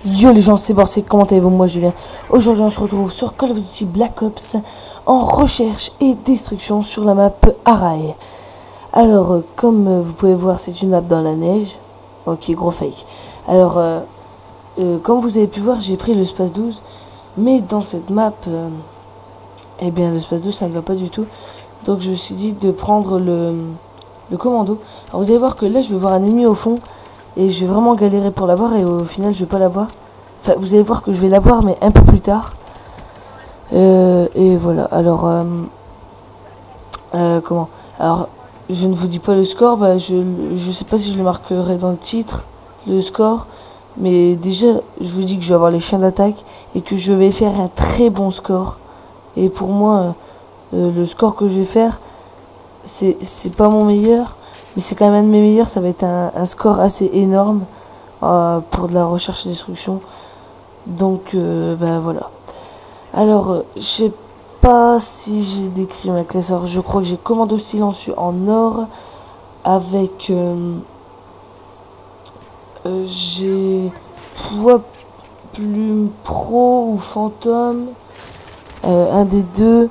Yo les gens, c'est Borsec, comment allez-vous? Moi je vais bien. Aujourd'hui on se retrouve sur Call of Duty Black Ops en recherche et destruction sur la map Arai. Alors comme vous pouvez voir, c'est une map dans la neige. Ok, gros fake. Alors comme vous avez pu voir, j'ai pris le Space 12, mais dans cette map eh bien le Space 12 ça ne va pas du tout. Donc je me suis dit de prendre le commando. Alors vous allez voir que là je vais voir un ennemi au fond et je vais vraiment galérer pour l'avoir, et au final je vais pas l'avoir. Enfin vous allez voir que je vais l'avoir, mais un peu plus tard. Et voilà. Alors comment, alors je ne vous dis pas le score, bah je sais pas si je le marquerai dans le titre, le score, mais déjà je vous dis que je vais avoir les chiens d'attaque et que je vais faire un très bon score. Et pour moi le score que je vais faire, c'est pas mon meilleur, mais c'est quand même un de mes meilleurs. Ça va être un score assez énorme pour de la recherche et destruction. Donc bah voilà. Alors je sais pas si j'ai décrit ma classe. Alors je crois que j'ai commando silencieux en or avec j'ai poids plume pro ou fantôme, un des deux.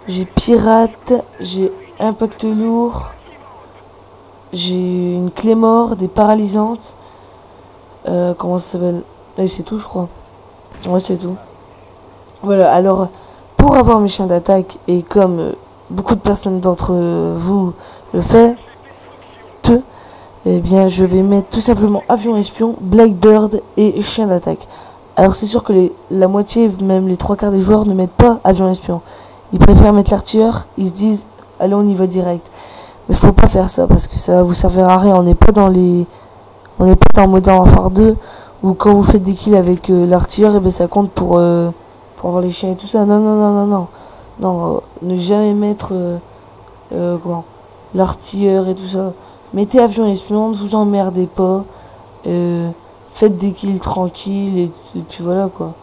J'ai pirate, j'ai impact lourd, j'ai une clé mort, des paralysantes. Comment ça s'appelle? Et c'est tout, je crois. Ouais, c'est tout. Voilà, alors pour avoir mes chiens d'attaque, et comme beaucoup de personnes d'entre vous le font, eh bien je vais mettre tout simplement avion espion, Blackbird et chien d'attaque. Alors c'est sûr que la moitié, même les trois quarts des joueurs ne mettent pas avion espion. Ils préfèrent mettre l'artilleur, ils se disent allez on y va direct. Mais faut pas faire ça parce que ça va vous servir à rien. On n'est pas dans dans Modern Warfare 2 où quand vous faites des kills avec l'artilleur, et ben ça compte pour avoir les chiens et tout ça. Non non non non non. Non, ne jamais mettre comment, l'artilleur et tout ça. Mettez avion espion, ne vous emmerdez pas. Faites des kills tranquilles et puis voilà quoi.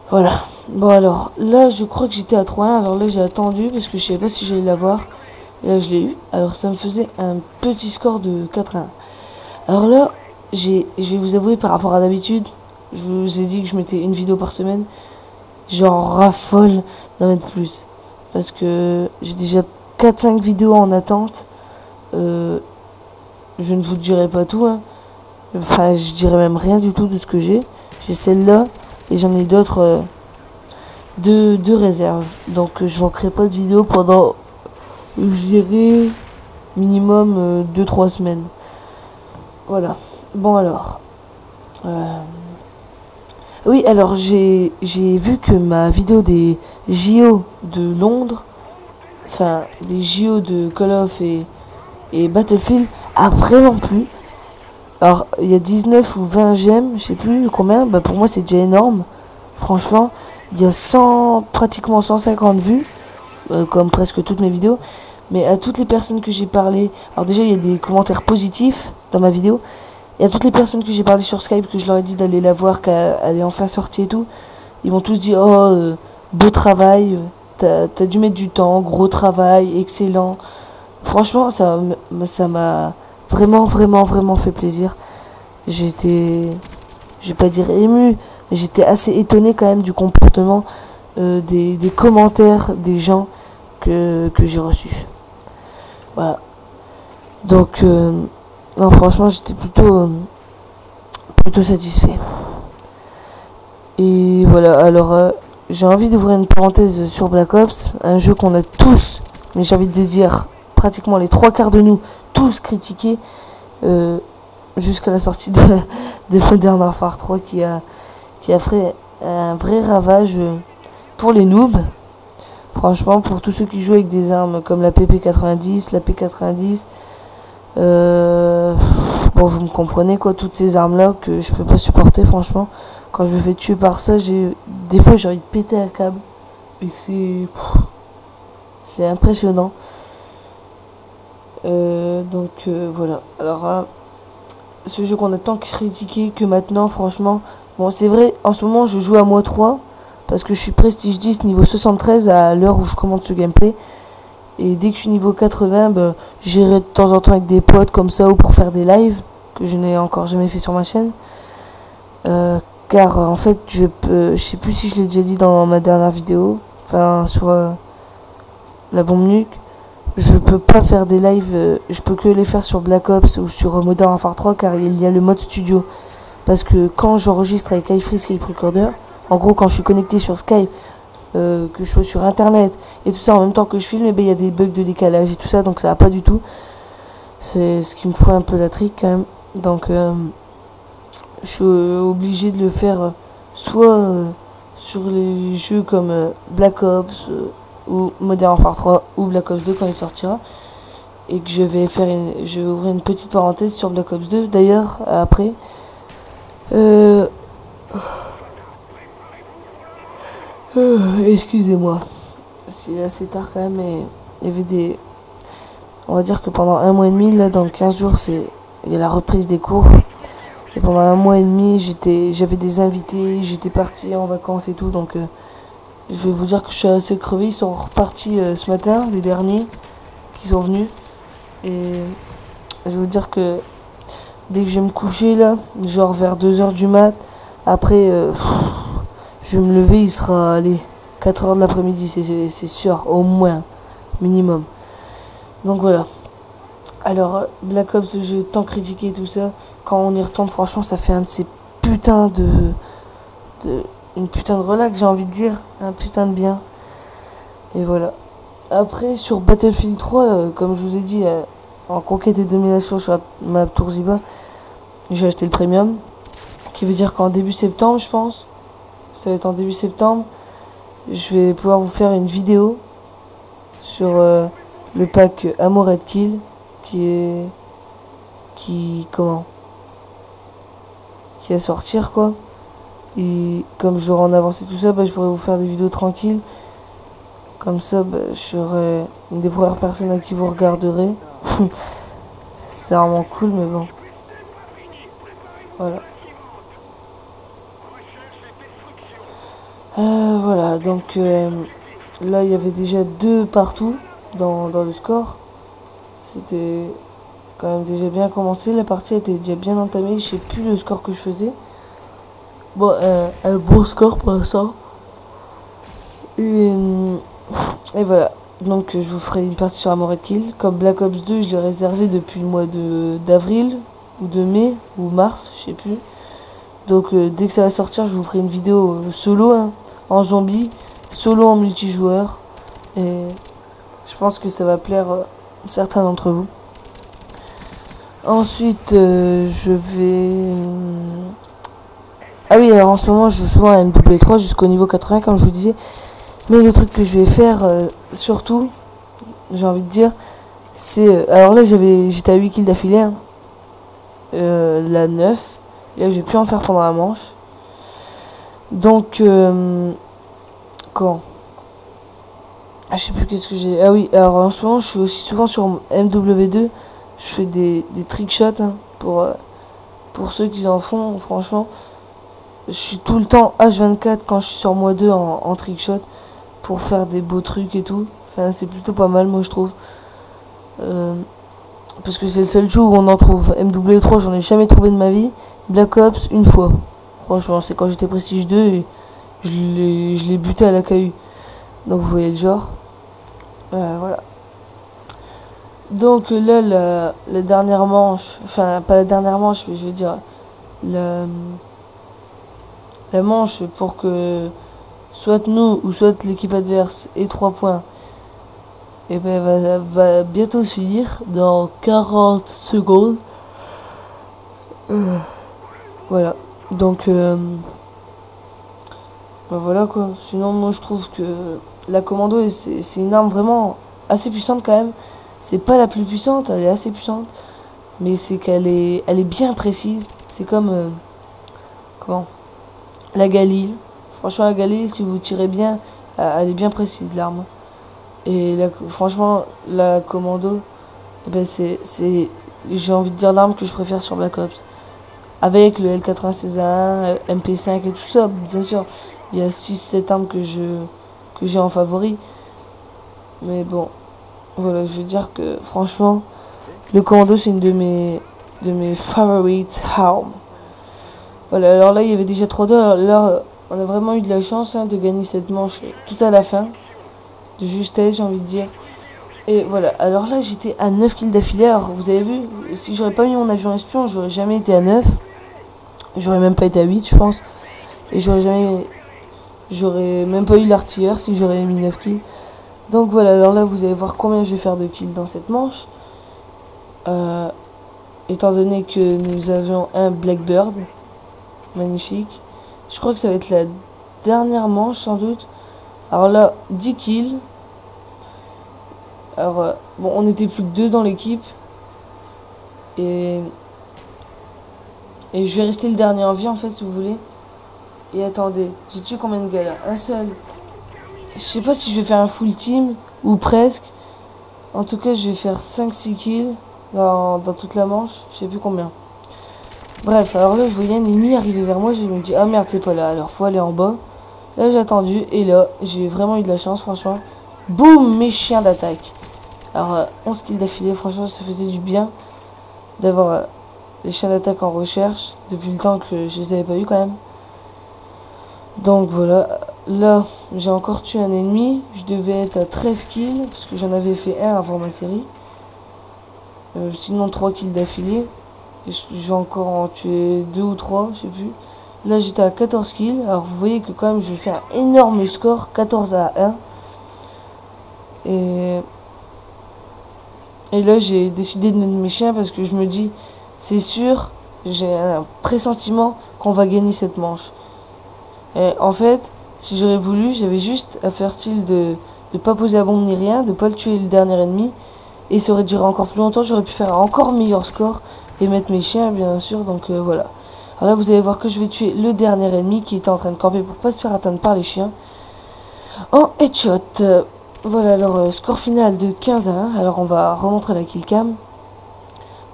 Voilà. Bon alors, là je crois que j'étais à 3-1. Alors là j'ai attendu parce que je savais pas si j'allais l'avoir. Là je l'ai eu. Alors ça me faisait un petit score de 4-1. Alors là, je vais vous avouer, par rapport à d'habitude, je vous ai dit que je mettais une vidéo par semaine. J'en raffole d'en mettre plus. Parce que j'ai déjà 4-5 vidéos en attente. Je ne vous dirai pas tout, hein. Enfin, je dirais même rien du tout de ce que j'ai. J'ai celle-là et j'en ai d'autres, deux réserves. Donc je manquerai pas de vidéos pendant, je dirais, minimum 2-3 semaines. Voilà. Bon alors. Oui, alors j'ai vu que ma vidéo des JO de Londres, enfin des JO de Call of et Battlefield, a vraiment plu. Alors il y a 19 ou 20 j'aime, je sais plus combien. Bah pour moi c'est déjà énorme. Franchement, il y a pratiquement 150 vues, comme presque toutes mes vidéos. Mais à toutes les personnes que j'ai parlé, alors déjà il y a des commentaires positifs dans ma vidéo. Et à toutes les personnes que j'ai parlé sur Skype, que je leur ai dit d'aller la voir, qu'elle est enfin sortie et tout, ils m'ont tous dit oh beau travail, t'as dû mettre du temps, gros travail, excellent. Franchement ça m'a vraiment vraiment vraiment fait plaisir. J'étais, je vais pas dire ému, mais j'étais assez étonné quand même du comportement des commentaires des gens que j'ai reçus. Voilà. Donc non, franchement j'étais plutôt satisfait. Et voilà, alors j'ai envie d'ouvrir une parenthèse sur Black Ops, un jeu qu'on a tous, mais j'ai envie de dire pratiquement les trois quarts de nous, tous critiqué jusqu'à la sortie de Modern Warfare 3 qui a fait un vrai ravage pour les noobs. Franchement, pour tous ceux qui jouent avec des armes comme la PP90, la P90, bon vous me comprenez quoi, toutes ces armes là que je peux pas supporter. Franchement, quand je me fais tuer par ça, des fois j'ai envie de péter un câble. Et c'est impressionnant. Donc voilà. Alors ce jeu qu'on a tant critiqué, que maintenant franchement, bon c'est vrai, en ce moment je joue à moi 3 parce que je suis prestige 10 niveau 73 à l'heure où je commande ce gameplay. Et dès que je suis niveau 80, bah, j'irai de temps en temps avec des potes comme ça, ou pour faire des lives que je n'ai encore jamais fait sur ma chaîne. Car en fait, je sais plus si je l'ai déjà dit dans ma dernière vidéo, enfin sur la bombe nuque, je peux pas faire des lives, je peux que les faire sur Black Ops ou sur Modern Warfare 3 car il y a le mode studio. Parce que quand j'enregistre avec iFreeze Skype Recorder, en gros quand je suis connecté sur Skype, que je sois sur internet et tout ça en même temps que je filme, il y a des bugs de décalage et tout ça, donc ça va pas du tout. C'est ce qui me fout un peu la trique quand même. Donc je suis obligé de le faire soit sur les jeux comme Black Ops ou Modern Warfare 3 ou Black Ops 2 quand il sortira. Et que je vais ouvrir une petite parenthèse sur Black Ops 2 d'ailleurs après. Excusez-moi. C'est assez tard quand même et il y avait des... On va dire que pendant un mois et demi, là dans 15 jours, il y a la reprise des cours. Et pendant un mois et demi, j'avais des invités, j'étais parti en vacances et tout, donc je vais vous dire que je suis assez crevé. Ils sont repartis ce matin, les derniers qui sont venus. Et je vais vous dire que dès que je vais me coucher là, genre vers 2h du mat, après je vais me lever, il sera allez, 4h de l'après-midi, c'est sûr, au moins, minimum. Donc voilà. Alors, Black Ops, le jeu tant critiqué et tout ça, quand on y retourne, franchement, ça fait un de ces putains une putain de relax, j'ai envie de dire. Un putain de bien. Et voilà. Après, sur Battlefield 3, comme je vous ai dit, en conquête et domination sur la map Tourziba, j'ai acheté le premium. Qui veut dire qu'en début septembre, je pense, ça va être en début septembre, je vais pouvoir vous faire une vidéo sur le pack Armored Kill qui à sortir quoi. Et comme je l'aurai en avance et tout ça, je pourrais vous faire des vidéos tranquilles. Comme ça, je serai une des premières personnes à qui vous regarderez. C'est vraiment cool, mais bon. Voilà. Voilà, donc là il y avait déjà 2 partout dans le score. C'était quand même déjà bien commencé, la partie était déjà bien entamée, je sais plus le score que je faisais. Bon, un bon score pour l'instant. Et voilà, donc je vous ferai une partie sur Armored Kill. Comme Black Ops 2, je l'ai réservé depuis le mois d'avril, ou de mai, ou mars, je sais plus. Donc dès que ça va sortir, je vous ferai une vidéo solo, hein, en zombie, solo en multijoueur. Et je pense que ça va plaire certains d'entre vous. Ensuite, je vais... Ah oui, alors en ce moment, je joue souvent à MW3 jusqu'au niveau 80, comme je vous disais. Mais le truc que je vais faire, surtout, j'ai envie de dire, c'est... alors là, j'étais à 8 kills d'affilée, hein, la 9. Là, j'ai pu en faire pendant la manche. Donc, quand je sais plus qu'est-ce que j'ai... Ah oui, alors en ce moment, je suis aussi souvent sur MW2. Je fais des trickshots, hein, pour ceux qui en font, franchement. Je suis tout le temps H24 quand je suis sur moi 2 en trickshot pour faire des beaux trucs et tout. Enfin, c'est plutôt pas mal, moi, je trouve. Parce que c'est le seul jeu où on en trouve. MW3, j'en ai jamais trouvé de ma vie. Black Ops, une fois. Franchement, c'est quand j'étais Prestige 2 et je l'ai buté à la KU. Donc, vous voyez le genre. Voilà. Donc, là, la dernière manche. Enfin, pas la dernière manche, mais je veux dire. La manche pour que soit nous ou soit l'équipe adverse ait 3 points. Et va bientôt se finir dans 40 secondes. Voilà. Donc voilà quoi. Sinon moi je trouve que la commando c'est une arme vraiment assez puissante quand même. C'est pas la plus puissante, elle est assez puissante. Mais c'est elle est bien précise. C'est comme comment la Galil. Franchement la Galil, si vous tirez bien, elle est bien précise l'arme. Et franchement, la commando, c'est j'ai envie de dire l'arme que je préfère sur Black Ops. Avec le L96A1, MP5 et tout ça, bien sûr. Il y a 6-7 armes que j'ai en favori. Mais bon, voilà, je veux dire que franchement, le commando c'est une de mes favorite armes. Voilà, alors là, il y avait déjà 3-2. Alors là, on a vraiment eu de la chance hein, de gagner cette manche tout à la fin. De justesse, j'ai envie de dire. Et voilà, alors là, j'étais à 9 kills d'affilée. Alors, vous avez vu, si j'aurais pas mis mon avion espion, j'aurais jamais été à 9. J'aurais même pas été à 8, je pense. Et j'aurais même pas eu l'artilleur si j'aurais mis 9 kills. Donc voilà, alors là, vous allez voir combien je vais faire de kills dans cette manche. Étant donné que nous avions un Blackbird. Magnifique. Je crois que ça va être la dernière manche, sans doute. Alors là, 10 kills. Alors, bon, on était plus que 2 dans l'équipe. Et je vais rester le dernier en vie, en fait, si vous voulez. Et attendez, j'ai tué combien de gars là? Un seul. Je sais pas si je vais faire un full team, ou presque. En tout cas, je vais faire 5-6 kills dans toute la manche. Je sais plus combien. Bref, alors là, je voyais un ennemi arriver vers moi. Je me dis, ah merde, c'est pas là. Alors, faut aller en bas. Là, j'ai attendu. Et là, j'ai vraiment eu de la chance, franchement. Boum, mes chiens d'attaque. Alors, 11 kills d'affilée. Franchement, ça faisait du bien d'avoir les chiens d'attaque en recherche. Depuis le temps que je les avais pas eu quand même. Donc, voilà. Là, j'ai encore tué un ennemi. Je devais être à 13 kills. Parce que j'en avais fait un avant ma série. Sinon, 3 kills d'affilée. Je vais encore en tuer 2 ou 3, je sais plus. Là, j'étais à 14 kills. Alors, vous voyez que quand même, je fais un énorme score, 14-1. Et là, j'ai décidé de mettre mes chiens parce que je me dis, c'est sûr, j'ai un pressentiment qu'on va gagner cette manche. Et en fait, si j'aurais voulu, j'avais juste à faire style de pas poser la bombe ni rien, de pas le tuer le dernier ennemi. Et ça aurait duré encore plus longtemps, j'aurais pu faire un encore meilleur score. Et mettre mes chiens bien sûr, donc voilà. Alors là vous allez voir que je vais tuer le dernier ennemi qui était en train de camper pour pas se faire atteindre par les chiens. En headshot. Voilà, alors score final de 15-1. Alors on va remontrer la killcam.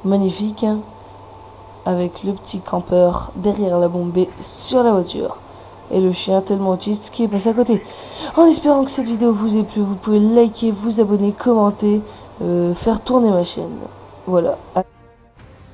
Magnifique hein, avec le petit campeur derrière la bombe B sur la voiture. Et le chien tellement autiste qui est passé à côté. En espérant que cette vidéo vous ait plu, vous pouvez liker, vous abonner, commenter, faire tourner ma chaîne. Voilà.